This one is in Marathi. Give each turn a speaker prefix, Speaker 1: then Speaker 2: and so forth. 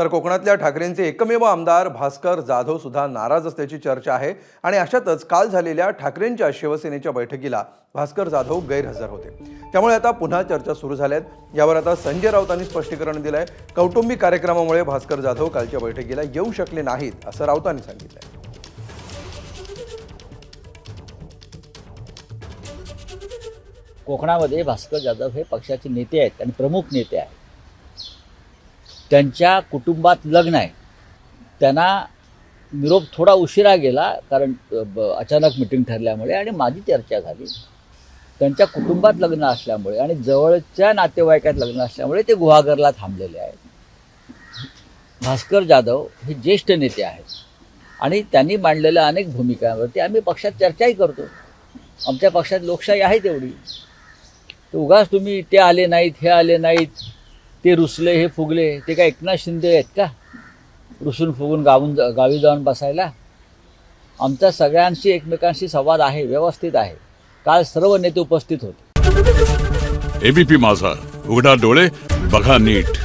Speaker 1: तर कोकणातल्या ठाकरेंचे एकमेव आमदार भास्कर जाधव सुद्धा नाराज असल्याची चर्चा आहे आणि अशातच काल झालेल्या ठाकरेंच्या शिवसेनेच्या बैठकीला भास्कर जाधव गैरहजर होते। त्यामुळे आता पुन्हा चर्चा सुरू झाल्यात। यावर आता संजय राऊतांनी स्पष्टीकरण दिलंय। कौटुंबिक कार्यक्रमामुळे भास्कर जाधव कालच्या बैठकीला येऊ शकले नाहीत असं राऊतांनी सांगितलंय।
Speaker 2: कोकणामध्ये भास्कर जाधव हे पक्षाचे नेते आहेत आणि प्रमुख नेते आहेत। त्यांच्या कुटुंबात लग्न आहे। त्यांना निरोप थोडा उशिरा गेला कारण अचानक मीटिंग ठरल्यामुळे आणि माझी चर्चा झाली। त्यांच्या कुटुंबात लग्न असल्यामुळे आणि जवळच्या नातेवाईकात लग्न असल्यामुळे ते गुहागरला थांबलेले आहेत। भास्कर जाधव हे ज्येष्ठ नेते आहेत आणि त्यांनी मांडलेल्या अनेक भूमिकांवरती आम्ही पक्षात चर्चाही करतो। आमच्या पक्षात लोकशाही आहे तेवढी। तर उगाच तुम्ही ते आले नाहीत, हे आले नाहीत, ते रुसले, हे फुगले, ते काय एकनाथ शिंदे आहेत का रुसून फुगून गावी जाऊन बसायला? आमचा सगळ्यांशी एकमेकांशी संवाद आहे, व्यवस्थित आहे। काल सर्व नेते उपस्थित होते।
Speaker 3: एबीपी माझा, उघडा डोळे बघा नीट।